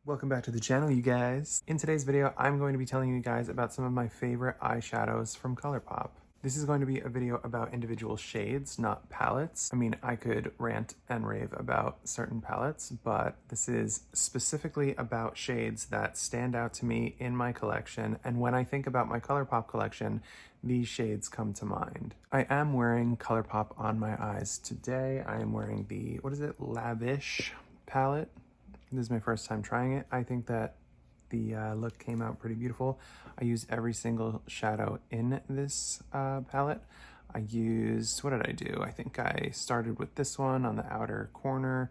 Welcome back to the channel, you guys. In today's video, I'm going to be telling you guys about some of my favorite eyeshadows from Colourpop. This is going to be a video about individual shades, not palettes. I mean, I could rant and rave about certain palettes, but this is specifically about shades that stand out to me in my collection. And when I think about my Colourpop collection, these shades come to mind. I am wearing Colourpop on my eyes today. I am wearing the, Lavish palette. This is my first time trying it. I think that the look came out pretty beautiful. I used every single shadow in this palette. I used, what did I do? I think I started with this one on the outer corner,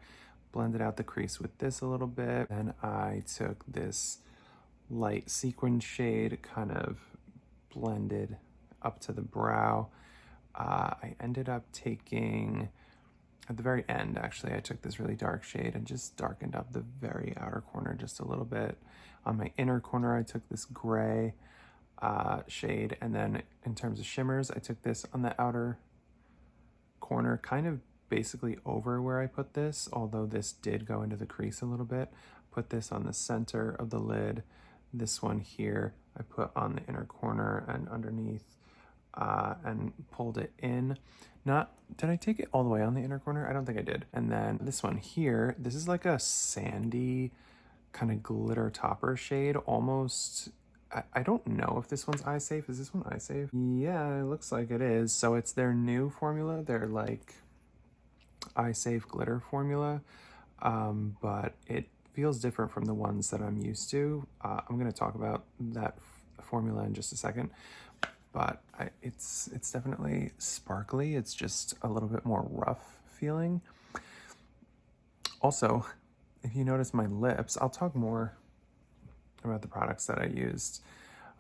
blended out the crease with this a little bit. Then I took this light sequin shade, kind of blended up to the brow. I ended up taking, at the very end, actually, I took this really dark shade and just darkened up the very outer corner just a little bit. On my inner corner, I took this gray shade, and then in terms of shimmers, I took this on the outer corner, kind of basically over where I put this, although this did go into the crease a little bit. Put this on the center of the lid. This one here, I put on the inner corner and underneath, and pulled it in. Did I take it all the way on the inner corner? I don't think I did. And then this one here, this is like a sandy kind of glitter topper shade, almost. I don't know if this one's eye safe. Is this one eye safe? Yeah, it looks like it is. So it's their new formula. They're like eye safe glitter formula, but it feels different from the ones that I'm used to. I'm going to talk about that formula in just a second. But it's definitely sparkly. It's just a little bit more rough feeling. Also, if you notice my lips, I'll talk more about the products that I used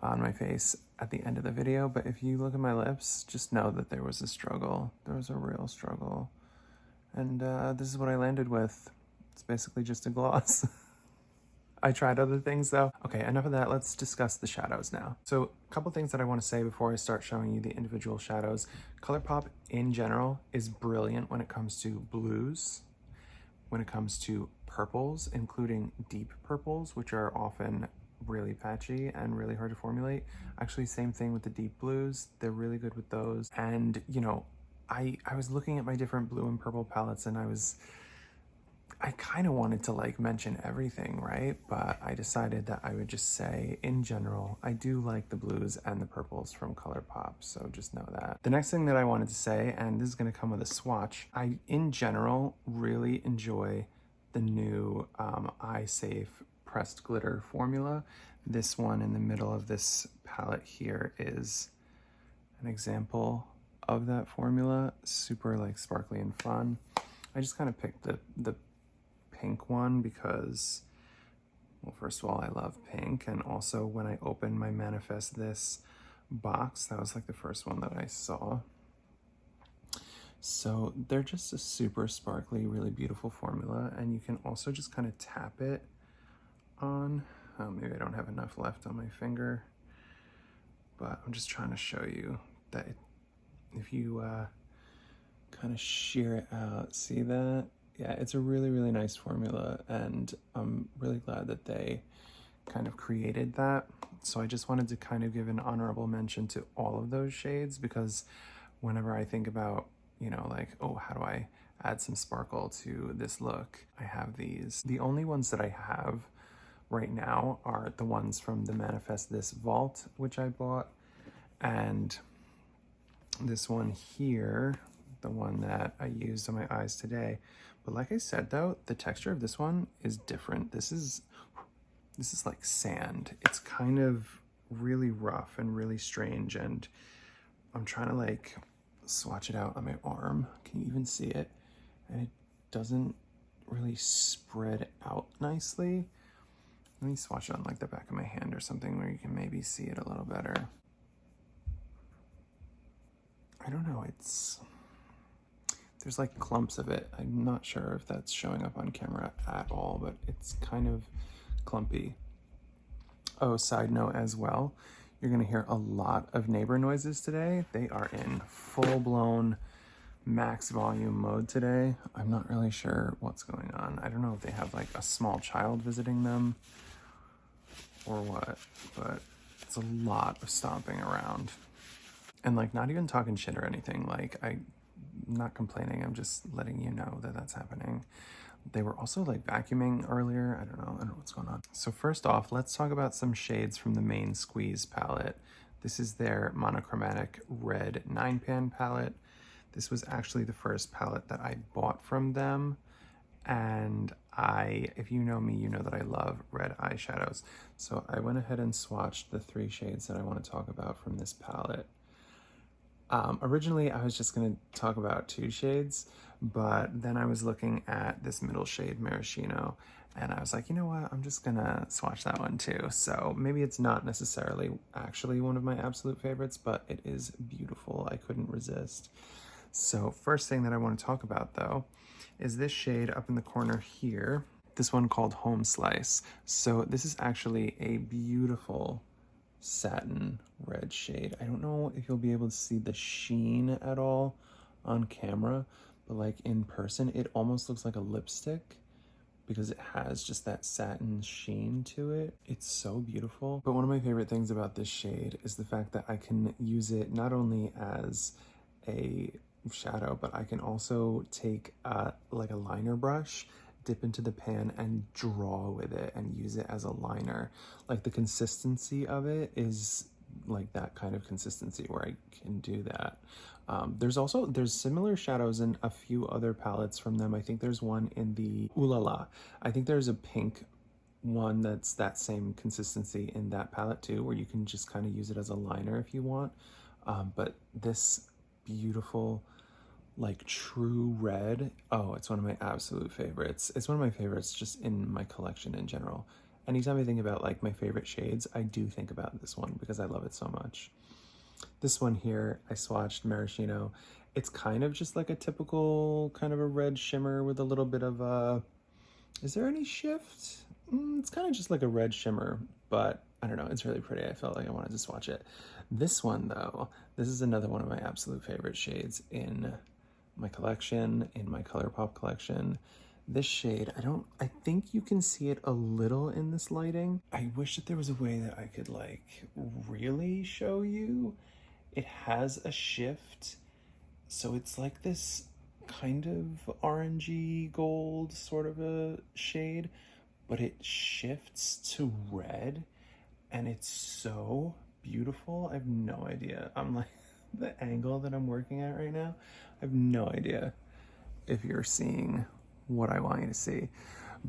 on my face at the end of the video, but if you look at my lips, just know that there was a struggle. There was a real struggle. And this is what I landed with. It's basically just a gloss. I tried other things though. Okay, enough of that. Let's discuss the shadows now. So a couple things that I want to say before I start showing you the individual shadows. Colourpop in general is brilliant when it comes to blues, when it comes to purples, including deep purples, which are often really patchy and really hard to formulate. Actually, same thing with the deep blues. They're really good with those. And you know, I was looking at my different blue and purple palettes, and I kind of wanted to like mention everything, right? But I decided that I would just say, in general, I do like the blues and the purples from Colourpop, so just know that. The next thing that I wanted to say, and this is going to come with a swatch, I, in general, really enjoy the new Eye Safe Pressed Glitter formula. This one in the middle of this palette here is an example of that formula. Super like sparkly and fun. I just kind of picked the pink one because, well, first of all, I love pink, and also when I opened my Manifest This box, that was like the first one that I saw. So they're just a super sparkly, really beautiful formula, and you can also just kind of tap it on. Oh, maybe I don't have enough left on my finger, but I'm just trying to show you that if you kind of shear it out, see that? Yeah, it's a really, really nice formula, and I'm really glad that they kind of created that. So I just wanted to kind of give an honorable mention to all of those shades, because whenever I think about, you know, like, oh, how do I add some sparkle to this look? I have these. The only ones that I have right now are the ones from the Manifest This Vault, which I bought, and this one here, the one that I used on my eyes today. But like I said though, the texture of this one is different. This is like sand. It's kind of really rough and really strange, and I'm trying to like swatch it out on my arm. Can you even see it? And it doesn't really spread out nicely. Let me swatch it on like the back of my hand or something where you can maybe see it a little better. I don't know, there's like clumps of it. I'm not sure if that's showing up on camera at all, but it's kind of clumpy. Oh, side note as well, you're gonna hear a lot of neighbor noises today. They are in full-blown max volume mode today. I'm not really sure what's going on. I don't know if they have like a small child visiting them or what, but it's a lot of stomping around. And like, not even talking shit or anything. Like, I'm not complaining. I'm just letting you know that that's happening. They were also like vacuuming earlier. I don't know what's going on. So first off, let's talk about some shades from the main Squeeze palette. This is their monochromatic red 9-pan palette. This was actually the first palette that I bought from them. And if you know me, you know that I love red eyeshadows. So I went ahead and swatched the 3 shades that I want to talk about from this palette. Originally, I was just going to talk about 2 shades, but then I was looking at this middle shade, Maraschino, and I was like, you know what, I'm just going to swatch that one too. So maybe it's not necessarily actually one of my absolute favorites, but it is beautiful. I couldn't resist. So first thing that I want to talk about, though, is this shade up in the corner here, this one called Home Slice. So this is actually a beautiful satin red shade. I don't know if you'll be able to see the sheen at all on camera, but like in person, it almost looks like a lipstick because it has just that satin sheen to it. It's so beautiful. But one of my favorite things about this shade is the fact that I can use it not only as a shadow, but I can also take like a liner brush, dip into the pan and draw with it and use it as a liner. Like the consistency of it is like that kind of consistency where I can do that. There's similar shadows in a few other palettes from them. I think there's one in the Ooh La La. I think there's a pink one that's that same consistency in that palette too, where you can just kind of use it as a liner if you want. But this beautiful, like true red, oh, it's one of my absolute favorites. It's one of my favorites just in my collection in general. Anytime I think about like my favorite shades, I do think about this one because I love it so much. This one here, I swatched Maraschino. It's kind of just like a typical kind of a red shimmer with a little bit of a, is there any shift? It's kind of just like a red shimmer, but I don't know, it's really pretty. I felt like I wanted to swatch it. This one though, this is another one of my absolute favorite shades in my collection, in my Colourpop collection. This shade, I think you can see it a little in this lighting. I wish that there was a way that I could like really show you. It has a shift, so it's like this kind of orangey gold sort of a shade, but it shifts to red and it's so beautiful. I have no idea. I'm like, the angle that I'm working at right now, I have no idea if you're seeing what I want you to see,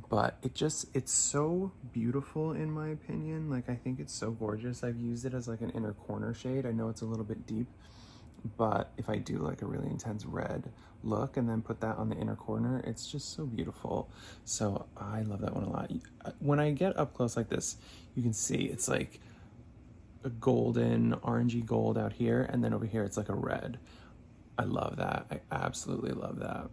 but it's so beautiful in my opinion. Like, I think it's so gorgeous. I've used it as like an inner corner shade. I know it's a little bit deep, but if I do like a really intense red look and then put that on the inner corner, it's just so beautiful. So I love that one a lot. When I get up close like this, you can see it's like a golden orangey gold out here, and then over here it's like a red. I love that. I absolutely love that.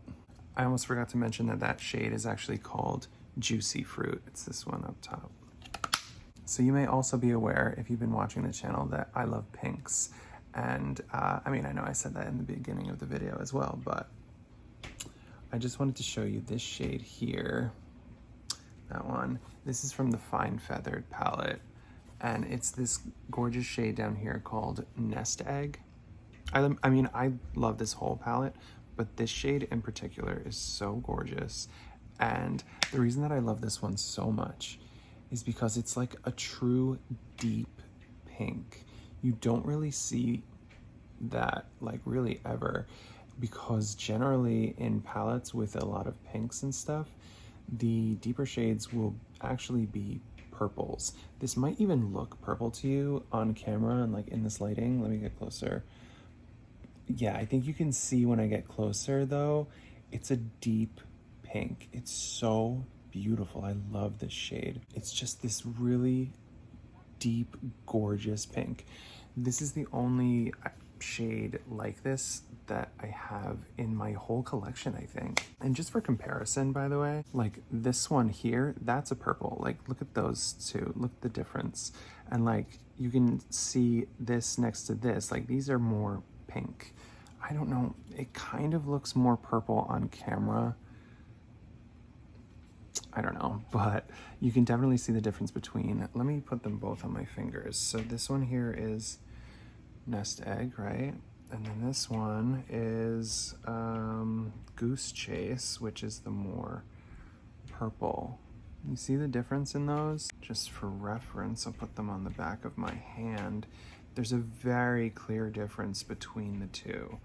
I almost forgot to mention that that shade is actually called Juicy Fruit. It's this one up top. So you may also be aware, if you've been watching the channel, that I love pinks. And I mean, I know I said that in the beginning of the video as well, but I just wanted to show you this shade here. That one. This is from the Fine Feathered palette. And it's this gorgeous shade down here called Nest Egg. I mean, I love this whole palette, but this shade in particular is so gorgeous. And the reason that I love this one so much is because it's like a true deep pink. You don't really see that like really ever, because generally in palettes with a lot of pinks and stuff, the deeper shades will actually be purples. This might even look purple to you on camera and like in this lighting. Let me get closer. Yeah, I think you can see when I get closer though, it's a deep pink. It's so beautiful. I love this shade. It's just this really deep, gorgeous pink. This is the only shade like this that I have in my whole collection, I think. And just for comparison, by the way, like this one here, that's a purple. Like, look at those two, look at the difference. And like, you can see this next to this, like these are more pink. I don't know, it kind of looks more purple on camera. I don't know, but you can definitely see the difference between, let me put them both on my fingers. So this one here is Nest Egg, right? And then this one is Goose Chase, which is the more purple. You see the difference in those? Just for reference, I'll put them on the back of my hand. There's a very clear difference between the two.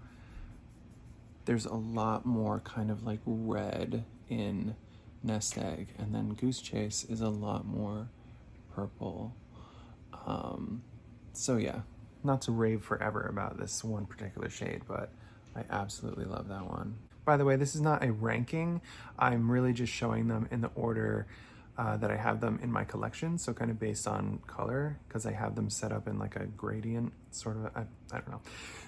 There's a lot more kind of like red in Nest Egg, and then Goose Chase is a lot more purple. So yeah, not to rave forever about this one particular shade, but I absolutely love that one. By the way, this is not a ranking. I'm really just showing them in the order that I have them in my collection, so kind of based on color, because I have them set up in like a gradient sort of, I don't know.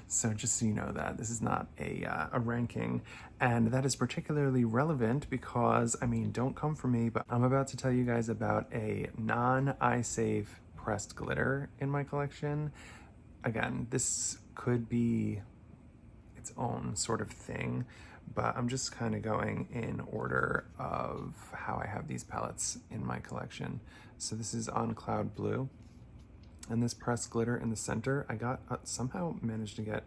So just so you know that this is not a ranking, and that is particularly relevant because, I mean, don't come for me, but I'm about to tell you guys about a non-eye safe pressed glitter in my collection. Again, this could be its own sort of thing, but I'm just kind of going in order of how I have these palettes in my collection. So this is On Cloud Blue, and this pressed glitter in the center, I got somehow managed to get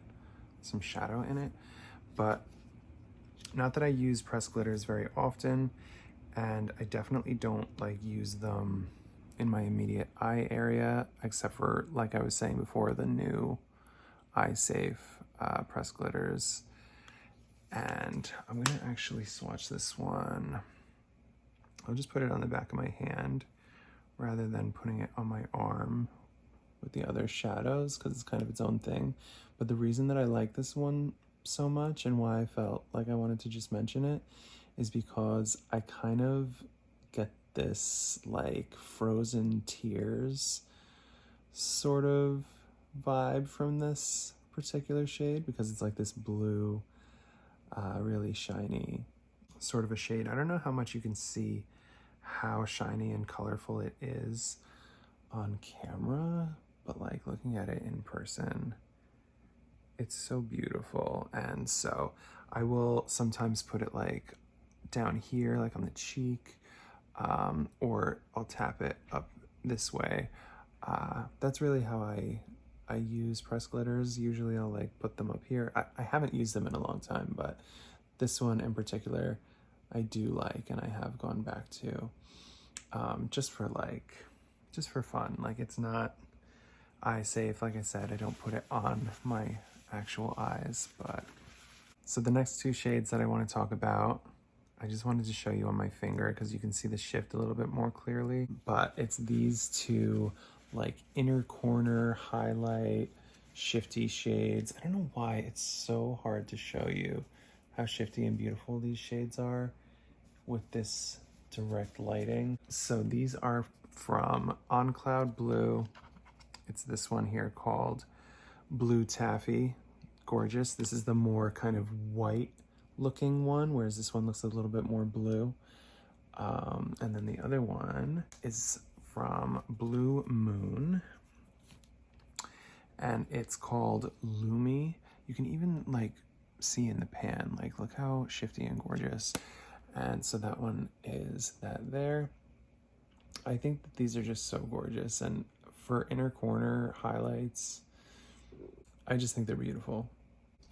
some shadow in it, but not that I use pressed glitters very often, and I definitely don't like use them in my immediate eye area, except for, like I was saying before, the new eye safe pressed glitters. And I'm gonna actually swatch this one. I'll just put it on the back of my hand rather than putting it on my arm with the other shadows, because it's kind of its own thing. But the reason that I like this one so much and why I felt like I wanted to just mention it is because I kind of get this like Frozen Tears sort of vibe from this particular shade, because it's like this blue, really shiny sort of a shade. I don't know how much you can see how shiny and colorful it is on camera, but like looking at it in person, it's so beautiful. And so I will sometimes put it like down here, like on the cheek, or I'll tap it up this way. That's really how I use pressed glitters. Usually I'll like put them up here. I haven't used them in a long time, but this one in particular I do like, and I have gone back to, just for fun. Like, it's not eye safe. Like I said, I don't put it on my actual eyes. But so the next two shades that I want to talk about, I just wanted to show you on my finger because you can see the shift a little bit more clearly, but it's these two like inner corner highlight shifty shades. I don't know why it's so hard to show you how shifty and beautiful these shades are with this direct lighting. So these are from On Cloud Blue. It's this one here called Blue Taffy. Gorgeous. This is the more kind of white looking one, whereas this one looks a little bit more blue. And then the other one is from Blue Moon, and it's called Lumi. You can even like see in the pan, like look how shifty and gorgeous. And so that one is that there. I think that these are just so gorgeous, and for inner corner highlights, I just think they're beautiful.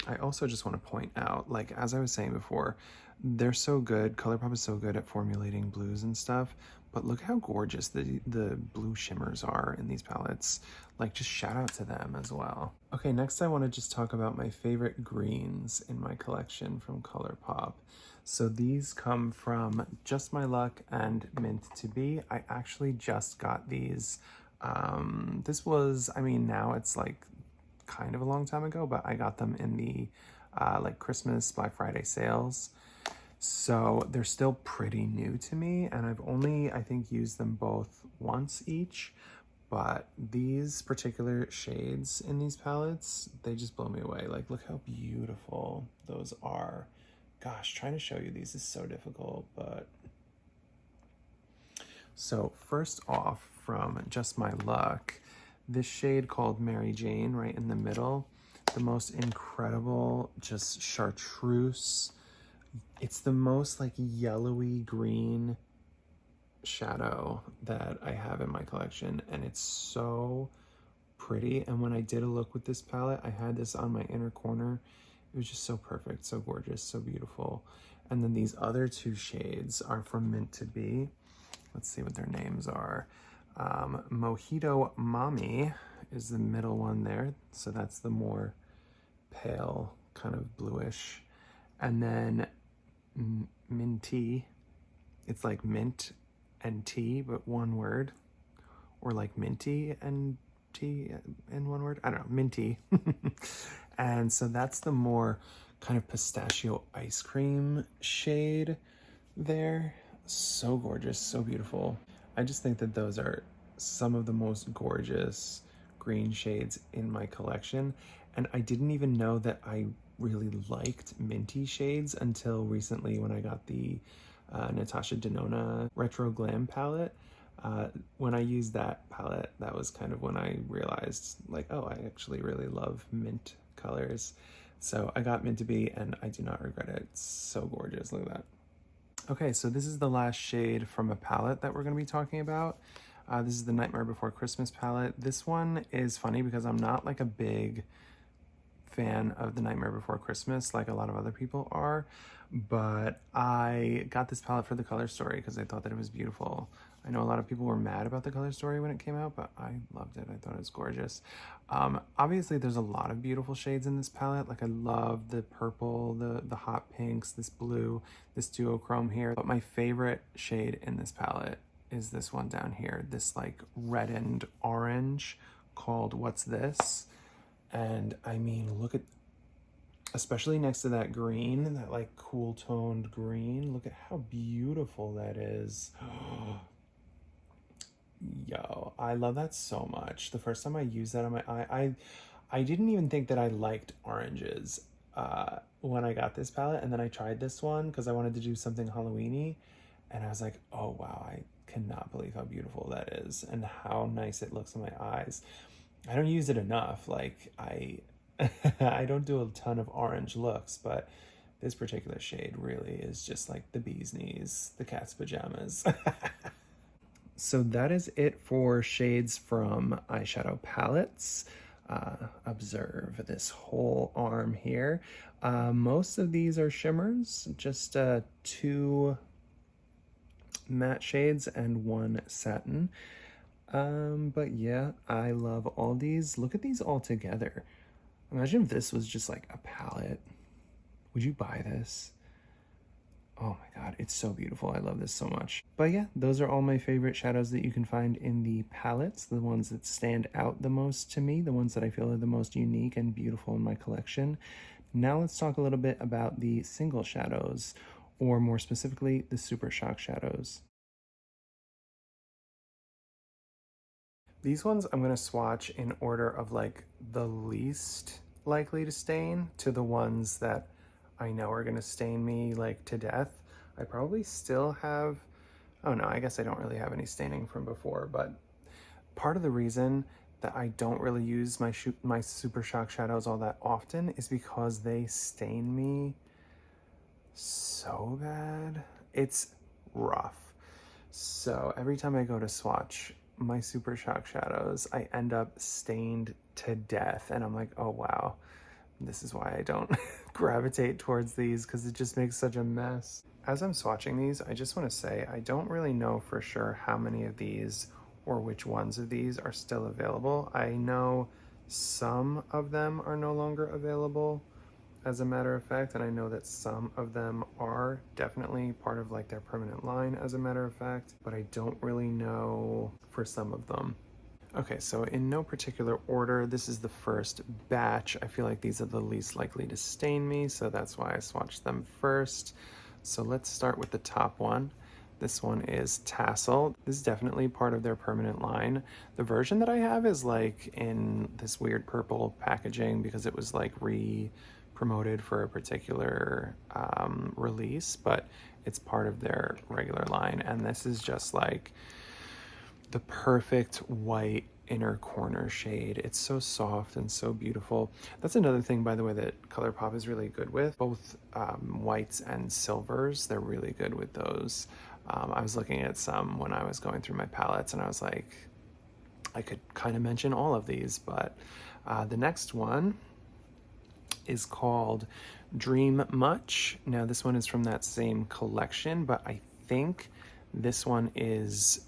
I also just want to point out, like, as I was saying before, they're so good. Colourpop is so good at formulating blues and stuff, but look how gorgeous the blue shimmers are in these palettes. Like, just shout out to them as well. Okay, next I want to just talk about my favorite greens in my collection from Colourpop. So these come from Just My Luck and Mint to Be. I actually just got these. This was, I mean, now it's like kind of a long time ago, but I got them in the like Christmas Black Friday sales. So they're still pretty new to me, and I've only, I think, used them both once each, but these particular shades in these palettes, they just blow me away. Like, look how beautiful those are. Gosh, trying to show you these is so difficult, but... So first off, from Just My Luck, this shade called Mary Jane right in the middle, the most incredible, just chartreuse. It's the most like yellowy green shadow that I have in my collection, and it's so pretty. And when I did a look with this palette, I had this on my inner corner. It was just so perfect, so gorgeous, so beautiful. And then these other two shades are from Mint to Be. Let's see what their names are. Mojito Mommy is the middle one there. So that's the more pale, kind of bluish. And then Minty, it's like mint and tea, but one word. Or like minty and tea in one word. I don't know, minty. And so that's the more kind of pistachio ice cream shade there. So gorgeous, so beautiful. I just think that those are some of the most gorgeous green shades in my collection. And I didn't even know that I really liked minty shades until recently when I got the Natasha Denona Retro Glam palette. When I used that palette, that was kind of when I realized, like, oh, I actually really love mint colors. So I got Mint to Be, and I do not regret it. It's so gorgeous. Look at that. Okay, so this is the last shade from a palette that we're going to be talking about. This is the Nightmare Before Christmas palette. This one is funny because I'm not like a big fan of the Nightmare Before Christmas like a lot of other people are, but I got this palette for the color story because I thought that it was beautiful. I know a lot of people were mad about the color story when it came out, but I loved it. I thought it was gorgeous. Obviously there's a lot of beautiful shades in this palette. Like I love the purple, the hot pinks, this blue, this duochrome here. But my favorite shade in this palette is this one down here, this like reddened orange called What's This? And I mean, look at, especially next to that green, that like cool toned green, look at how beautiful that is. Yo, I love that so much. The first time I used that on my eye, I didn't even think that I liked oranges when I got this palette. And then I tried this one because I wanted to do something Halloween-y. And I was like, oh wow, I cannot believe how beautiful that is and how nice it looks on my eyes. I don't use it enough. Like I don't do a ton of orange looks, but this particular shade really is just like the bee's knees, the cat's pajamas. So that is it for shades from eyeshadow palettes. Observe this whole arm here. Most of these are shimmers, just 2 matte shades and 1 satin. But yeah, I love all these. Look at these all together. Imagine if this was just like a palette. Would you buy this? Oh my god, it's so beautiful. I love this so much. But yeah, those are all my favorite shadows that you can find in the palettes, the ones that stand out the most to me, the ones that I feel are the most unique and beautiful in my collection. Now let's talk a little bit about the single shadows, or more specifically, the Super Shock shadows. These ones I'm going to swatch in order of like the least likely to stain to the ones that I know are going to stain me like to death. I probably still have, oh no, I guess I don't really have any staining from before, but part of the reason that I don't really use my Super Shock shadows all that often is because they stain me so bad. It's rough. So every time I go to swatch my Super Shock shadows, I end up stained to death, and I'm like, oh wow, this is why I don't gravitate towards these, because it just makes such a mess. As I'm swatching these, I just want to say I don't really know for sure how many of these or which ones of these are still available. I know some of them are no longer available, as a matter of fact, and I know that some of them are definitely part of like their permanent line, as a matter of fact, but I don't really know for some of them. Okay, so in no particular order, this is the first batch. I feel like these are the least likely to stain me, so that's why I swatched them first. So let's start with the top one. This one is Tassel. This is definitely part of their permanent line. The version that I have is like in this weird purple packaging because it was like promoted for a particular release, but it's part of their regular line. And this is just like the perfect white inner corner shade. It's so soft and so beautiful. That's another thing, by the way, that Colourpop is really good with. Both whites and silvers, they're really good with those. I was looking at some when I was going through my palettes, and I was like, I could kind of mention all of these, but the next one is called Dream Much. Now this one is from that same collection, but I think this one is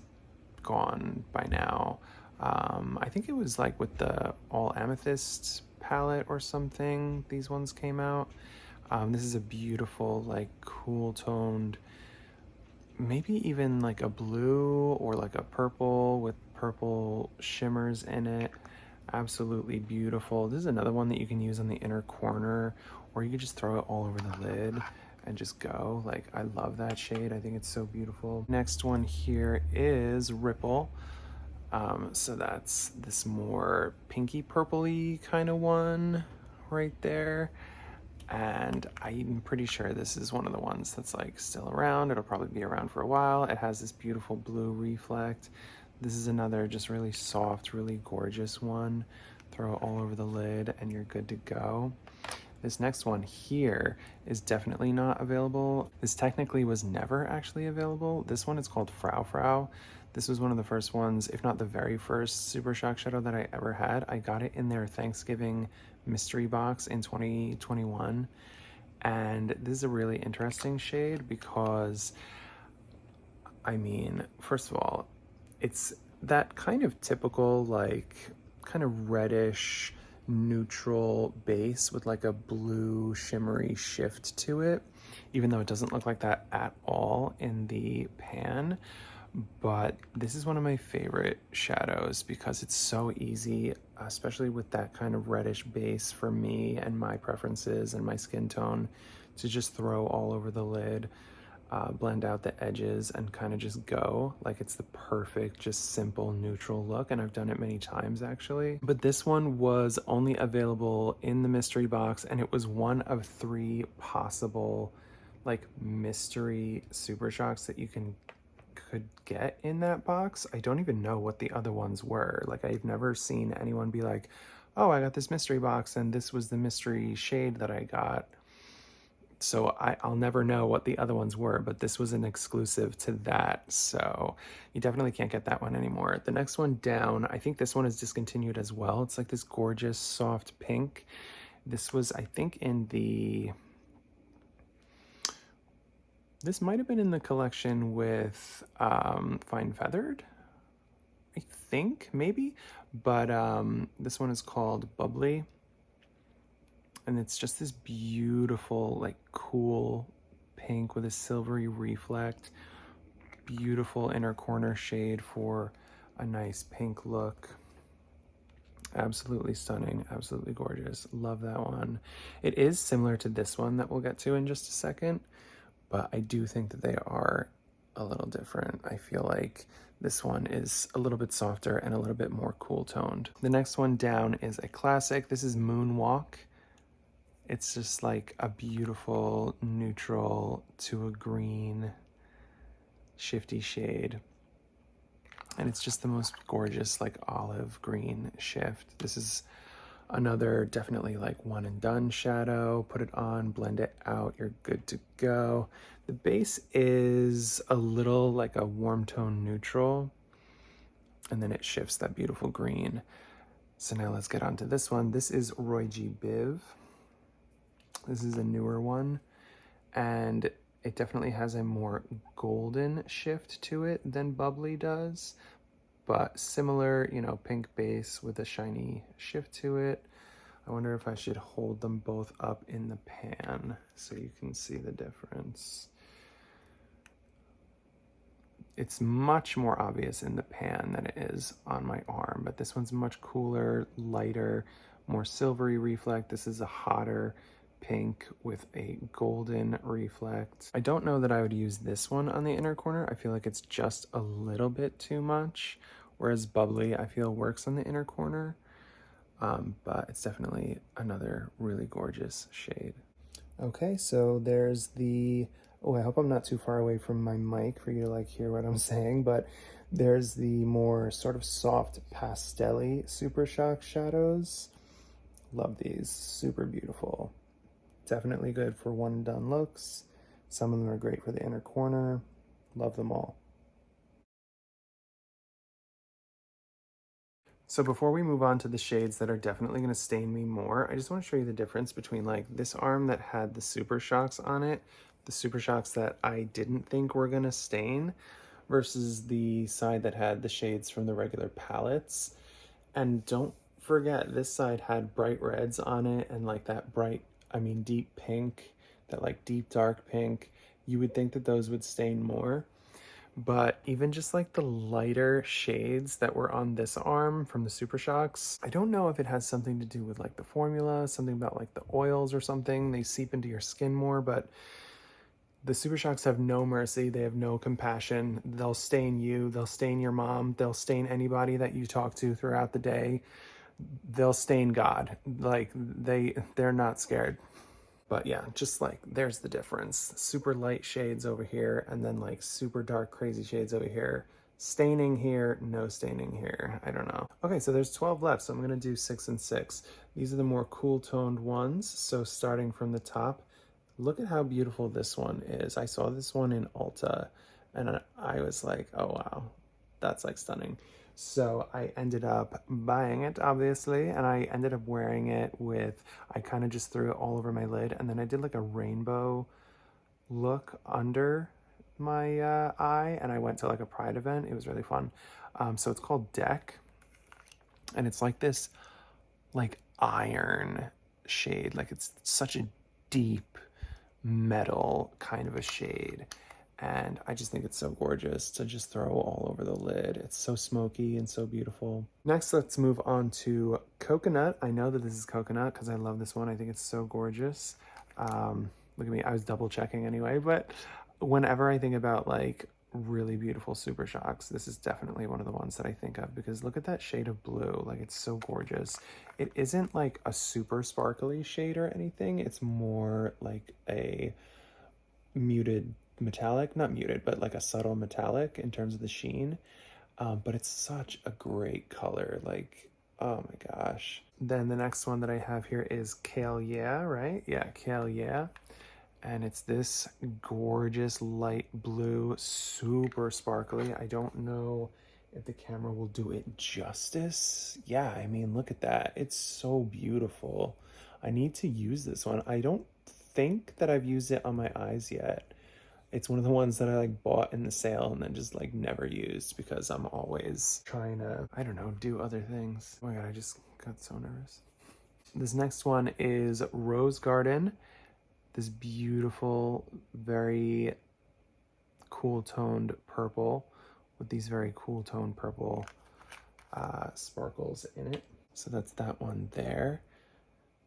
gone by now. I think it was like with the all amethyst palette or something, these ones came out. This is a beautiful, like, cool toned, maybe even like a blue or like a purple with purple shimmers in it. Absolutely beautiful. This is another one that you can use on the inner corner, or you could just throw it all over the lid and just go. Like, I love that shade. I think it's so beautiful. Next one here is Ripple. So that's this more pinky purpley kind of one right there. And I'm pretty sure this is one of the ones that's like still around. It'll probably be around for a while. It has this beautiful blue reflect. This is another just really soft, really gorgeous one. Throw it all over the lid and you're good to go. This next one here is definitely not available. This technically was never actually available. This one is called Frau Frau. This was one of the first ones, if not the very first Super Shock shadow that I ever had. I got it in their Thanksgiving mystery box in 2021. And this is a really interesting shade because, I mean, first of all, it's that kind of typical, like, kind of reddish, neutral base with like a blue shimmery shift to it, even though it doesn't look like that at all in the pan. But this is one of my favorite shadows because it's so easy, especially with that kind of reddish base for me and my preferences and my skin tone, to just throw all over the lid, blend out the edges and kind of just go. Like, it's the perfect, just simple, neutral look, and I've done it many times actually. But this one was only available in the mystery box, and it was one of 3 possible like mystery Super Shocks that you could get in that box. I don't even know what the other ones were. Like, I've never seen anyone be like, oh, I got this mystery box and this was the mystery shade that I got. So I'll never know what the other ones were, but this was an exclusive to that. So you definitely can't get that one anymore. The next one down, I think this one is discontinued as well. It's like this gorgeous soft pink. This was, I think, in the, this might have been in the collection with Fine Feathered, I think, maybe. But this one is called Bubbly. And it's just this beautiful, like, cool pink with a silvery reflect. Beautiful inner corner shade for a nice pink look. Absolutely stunning, absolutely gorgeous. Love that one. It is similar to this one that we'll get to in just a second, but I do think that they are a little different. I feel like this one is a little bit softer and a little bit more cool toned. The next one down is a classic. This is Moonwalk. It's just like a beautiful neutral to a green shifty shade. And it's just the most gorgeous, like, olive green shift. This is another definitely like one and done shadow. Put it on, blend it out, you're good to go. The base is a little like a warm tone neutral, and then it shifts that beautiful green. So now let's get on to this one. This is Roy G. Biv. This is a newer one, and it definitely has a more golden shift to it than Bubbly does, but similar, you know, pink base with a shiny shift to it. I wonder if I should hold them both up in the pan so you can see the difference. It's much more obvious in the pan than it is on my arm, but this one's much cooler, lighter, more silvery reflect. This is a hotter pink with a golden reflect. I don't know that I would use this one on the inner corner. I feel like it's just a little bit too much, whereas Bubbly I feel works on the inner corner, but it's definitely another really gorgeous shade. Okay, so there's the Oh, I hope I'm not too far away from my mic for you to like hear what I'm saying, but there's the more sort of soft pastel-y Super Shock shadows. Love these, super beautiful. Definitely good for one and done looks. Some of them are great for the inner corner. Love them all. So before we move on to the shades that are definitely going to stain me more, I just want to show you the difference between like this arm that had the Super Shocks on it, the Super Shocks that I didn't think were going to stain, versus the side that had the shades from the regular palettes. And don't forget, this side had bright reds on it and like that bright, I mean deep pink, that like deep dark pink. You would think that those would stain more. But even just like the lighter shades that were on this arm from the Super Shocks, I don't know if it has something to do with like the formula, something about like the oils or something. They seep into your skin more, but the Super Shocks have no mercy. They have no compassion. They'll stain you. They'll stain your mom. They'll stain anybody that you talk to throughout the day. They'll stain God. Like they're not scared. But yeah, just like there's the difference. Super light shades over here and then like super dark crazy shades over here. Staining here, no staining here. I don't know. Okay, so there's 12 left, so I'm gonna do 6 and 6. These are the more cool toned ones. So starting from the top, look at how beautiful this one is. I saw this one in Ulta and I was like, oh wow, that's like stunning. So I ended up buying it, obviously, and I ended up wearing it with, I kind of just threw it all over my lid, and then I did like a rainbow look under my eye, and I went to like a Pride event. It was really fun. So it's called Deck, and it's like this like iron shade. Like it's such a deep metal kind of a shade. And I just think it's so gorgeous to just throw all over the lid. It's so smoky and so beautiful. Next, let's move on to Coconut. I know that this is Coconut because I love this one. I think it's so gorgeous. Look at me, I was double checking anyway, but whenever I think about like really beautiful Super Shocks, this is definitely one of the ones that I think of because look at that shade of blue. Like it's so gorgeous. It isn't like a super sparkly shade or anything. It's more like a muted metallic, not muted, but like a subtle metallic in terms of the sheen. But it's such a great color. Like, oh my gosh. Then the next one that I have here is Kale Yeah, right? Yeah, Kale Yeah. And it's this gorgeous light blue, super sparkly. I don't know if the camera will do it justice. Yeah, I mean, look at that. It's so beautiful. I need to use this one. I don't think that I've used it on my eyes yet. It's one of the ones that I like bought in the sale and then just like never used because I'm always trying to, I don't know, do other things. Oh my God, I just got so nervous. This next one is Rose Garden. This beautiful, very cool toned purple with these very cool toned purple sparkles in it. So that's that one there.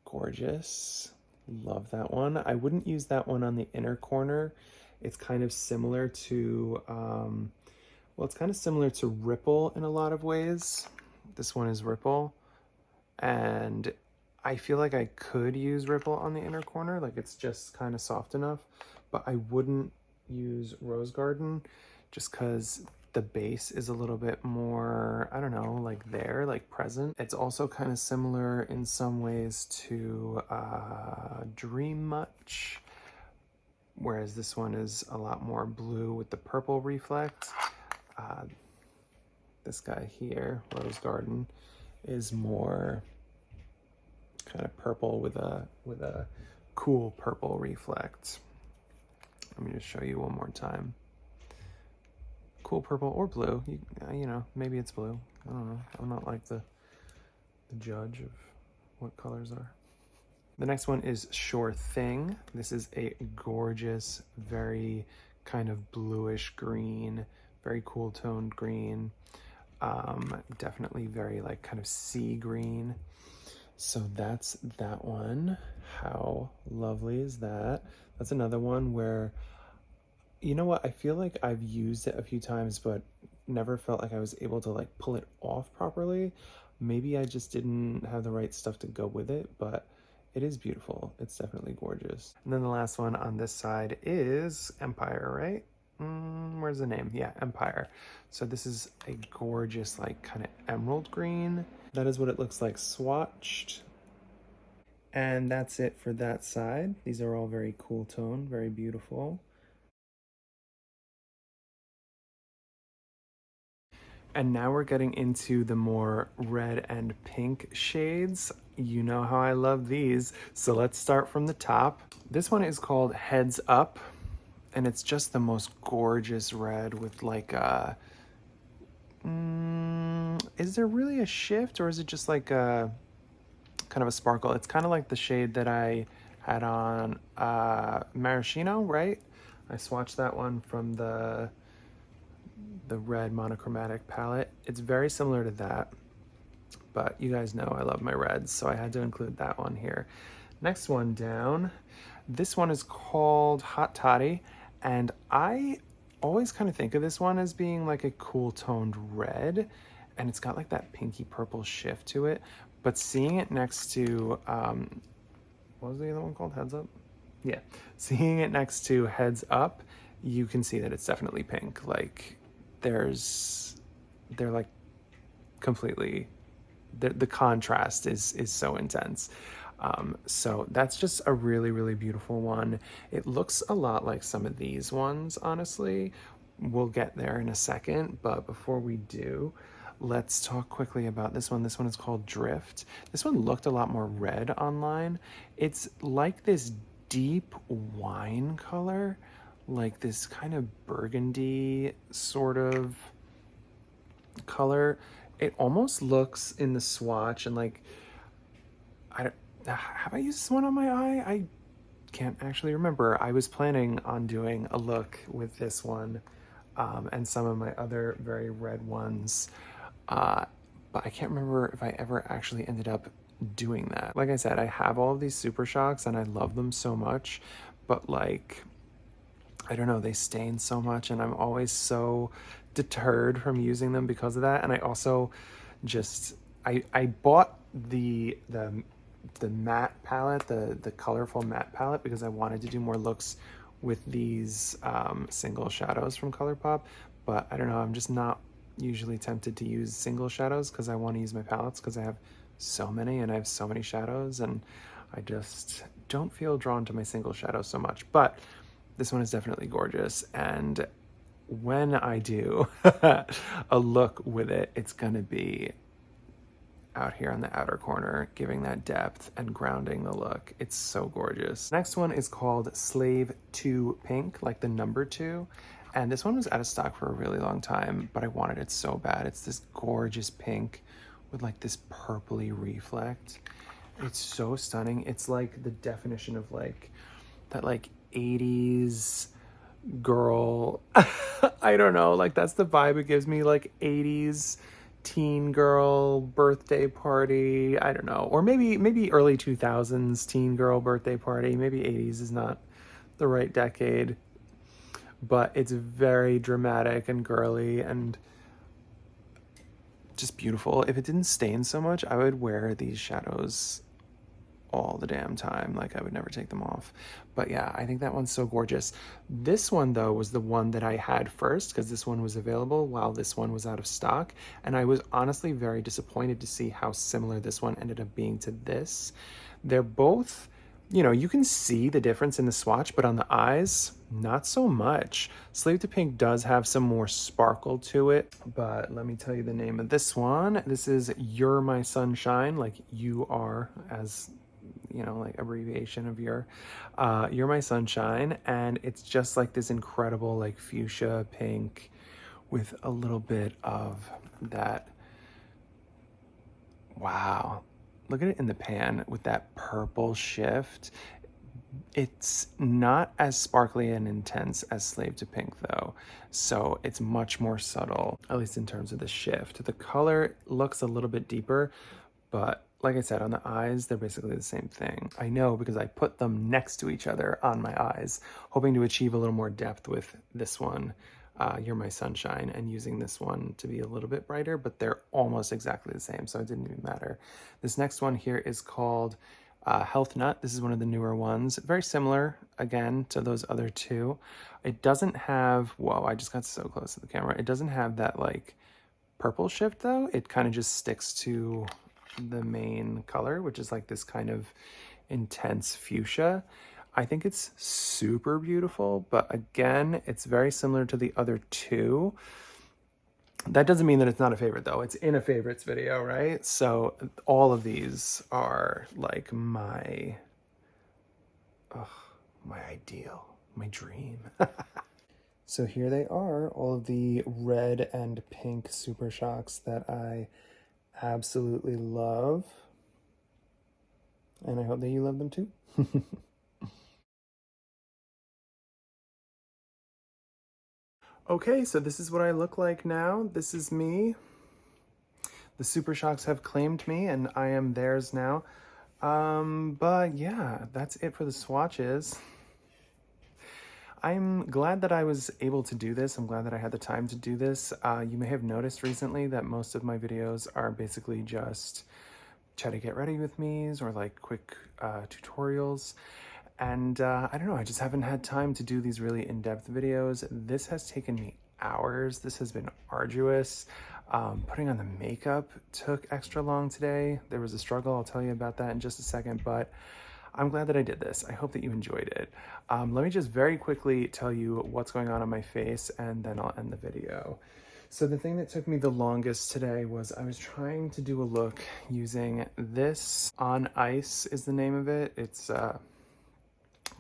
Gorgeous. Love that one. I wouldn't use that one on the inner corner. It's kind of similar to, well, it's kind of similar to Ripple in a lot of ways. This one is Ripple. And I feel like I could use Ripple on the inner corner. Like it's just kind of soft enough. But I wouldn't use Rose Garden just because the base is a little bit more, I don't know, like there, like present. It's also kind of similar in some ways to Dream Much, whereas this one is a lot more blue with the purple reflect. This guy here, Rose Garden, is more kind of purple with a cool purple reflect. Let me just show you one more time. Cool purple or blue, you know, maybe it's blue. I don't know. I'm not like the judge of what colors are. The next one is Sure Thing. This is a gorgeous, very kind of bluish green, very cool toned green. Definitely very like kind of sea green. So that's that one. How lovely is that? That's another one where, you know what, I feel like I've used it a few times, but never felt like I was able to like pull it off properly. Maybe I just didn't have the right stuff to go with it, but it is beautiful. It's definitely gorgeous. And then the last one on this side is Empire, right? Where's the name? Yeah, Empire. So this is a gorgeous, like, kind of emerald green. That is what it looks like swatched. And that's it for that side. These are all very cool tone, very beautiful. And now we're getting into the more red and pink shades. You know how I love these. So let's start from the top. This one is called Heads Up, and it's just the most gorgeous red with like a, is there really a shift, or is it just like a kind of a sparkle? It's kind of like the shade that I had on Maraschino, right? I swatched that one from the red monochromatic palette. It's very similar to that, but you guys know I love my reds, so I had to include that one here. Next one down, this one is called Hot Toddy, and I always kind of think of this one as being like a cool toned red, and it's got like that pinky purple shift to it, but seeing it next to, what was the other one called? Heads Up? Yeah, seeing it next to Heads Up, you can see that it's definitely pink. Like, they're like completely, the contrast is so intense. So that's just a really, really beautiful one. It looks a lot like some of these ones, honestly. We'll get there in a second, but before we do, let's talk quickly about this one. This one is called Drift. This one looked a lot more red online. It's like this deep wine color, like this kind of burgundy sort of color. It almost looks in the swatch, and like, have I used this one on my eye? I can't actually remember. I was planning on doing a look with this one and some of my other very red ones, but I can't remember if I ever actually ended up doing that. Like I said, I have all of these super shocks and I love them so much, but like, I don't know, they stain so much, and I'm always so deterred from using them because of that. And I also just, I bought the matte palette, the colorful matte palette, because I wanted to do more looks with these single shadows from Colourpop, but I don't know, I'm just not usually tempted to use single shadows because I want to use my palettes because I have so many and I have so many shadows, and I just don't feel drawn to my single shadows so much. But this one is definitely gorgeous, and when I do a look with it, it's gonna be out here on the outer corner, giving that depth and grounding the look. It's so gorgeous. Next one is called Slave 2 Pink, like the number 2. And this one was out of stock for a really long time, but I wanted it so bad. It's this gorgeous pink with like this purpley reflect. It's so stunning. It's like the definition of like that like 80s girl. I don't know, like that's the vibe it gives me, like 80s teen girl birthday party. I don't know, or maybe early 2000s teen girl birthday party. Maybe 80s is not the right decade, but it's very dramatic and girly and just beautiful. If it didn't stain so much, I would wear these shadows all the damn time. Like, I would never take them off. But yeah, I think that one's so gorgeous. This one though was the one that I had first because this one was available while this one was out of stock, and I was honestly very disappointed to see how similar this one ended up being to this. They're both, you know, you can see the difference in the swatch, but on the eyes, not so much. Slave to Pink does have some more sparkle to it, but let me tell you the name of this one. This is You're My Sunshine, like you are, as you know, like abbreviation of You're My Sunshine. And it's just like this incredible like fuchsia pink with a little bit of that, wow, look at it in the pan with that purple shift. It's not as sparkly and intense as Slave to Pink though, so it's much more subtle, at least in terms of the shift. The color looks a little bit deeper, but like I said, on the eyes, they're basically the same thing. I know because I put them next to each other on my eyes, hoping to achieve a little more depth with this one, You're My Sunshine, and using this one to be a little bit brighter, but they're almost exactly the same, so it didn't even matter. This next one here is called Health Nut. This is one of the newer ones. Very similar, again, to those other two. It doesn't have, whoa, I just got so close to the camera. It doesn't have that like purple shift though. It kind of just sticks to the main color, which is like this kind of intense fuchsia. I think it's super beautiful, but again, it's very similar to the other two. That doesn't mean that it's not a favorite though. It's in a favorites video, right? So all of these are like my ideal, my dream. So here they are, all of the red and pink Super Shocks that I absolutely love. And I hope that you love them too. Okay, so this is what I look like now. This is me. The Super Shocks have claimed me and I am theirs now. But yeah, that's it for the swatches. I'm glad that I was able to do this. I'm glad that I had the time to do this. You may have noticed recently that most of my videos are basically just try to get ready with me's or like quick tutorials. And I don't know, I just haven't had time to do these really in-depth videos. This has taken me hours. This has been arduous. Putting on the makeup took extra long today. There was a struggle, I'll tell you about that in just a second, but I'm glad that I did this. I hope that you enjoyed it. Let me just very quickly tell you what's going on my face and then I'll end the video. So the thing that took me the longest today was I was trying to do a look using this On Ice is the name of it. It's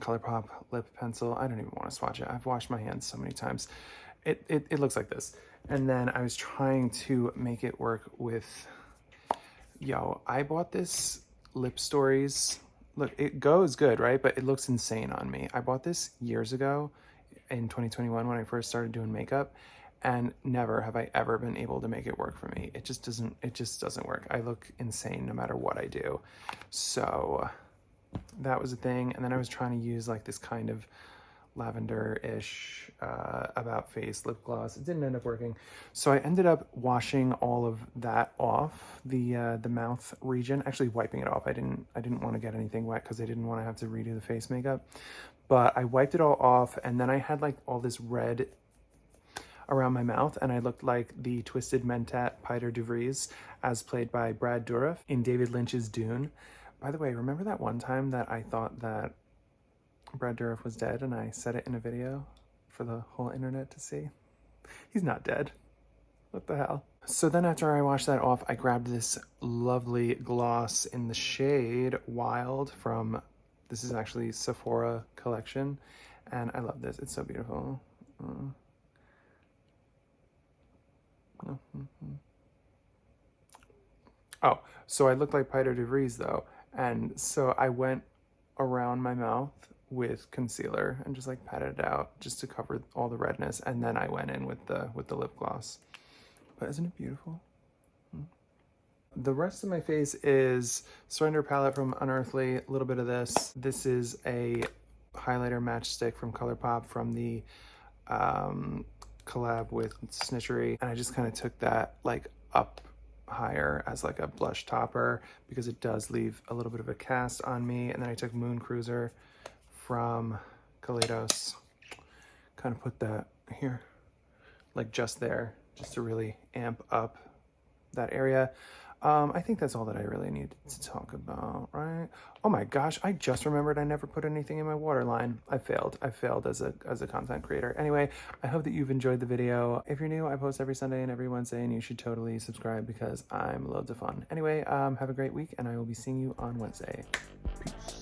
Colourpop lip pencil. I don't even want to swatch it. I've washed my hands so many times. It looks like this. And then I was trying to make it work with, I bought this Lip Stories. Look, it goes good, right? But it looks insane on me. I bought this years ago in 2021 when I first started doing makeup, and never have I ever been able to make it work for me. It just doesn't work. I look insane no matter what I do. So that was a thing. And then I was trying to use like this kind of lavender-ish About Face lip gloss. It didn't end up working. So I ended up washing all of that off, the mouth region, actually wiping it off. I didn't want to get anything wet because I didn't want to have to redo the face makeup. But I wiped it all off, and then I had like all this red around my mouth, and I looked like the Twisted Mentat Piter de Vries as played by Brad Dourif in David Lynch's Dune. By the way, remember that one time that I thought that Brad Dourif was dead and I said it in a video for the whole internet to see? He's not dead. What the hell? So then after I washed that off, I grabbed this lovely gloss in the shade Wild from, this is actually Sephora collection, and I love this. It's so beautiful. Oh, so I look like Piter de Vries though. And so I went around my mouth with concealer and just like patted it out just to cover all the redness. And then I went in with the lip gloss. But isn't it beautiful? The rest of my face is Surrender palette from Unearthly, a little bit of this. This is a highlighter matchstick from Colourpop from the collab with Snitchery. And I just kind of took that like up higher as like a blush topper because it does leave a little bit of a cast on me. And then I took Moon Cruiser from Kaleidos, kind of put that here, like just there, just to really amp up that area. I think that's all that I really need to talk about, right? Oh my gosh, I just remembered I never put anything in my waterline. I failed as a content creator. Anyway, I hope that you've enjoyed the video. If you're new, I post every Sunday and every Wednesday, and you should totally subscribe because I'm loads of fun. Anyway, have a great week, and I will be seeing you on Wednesday. Peace.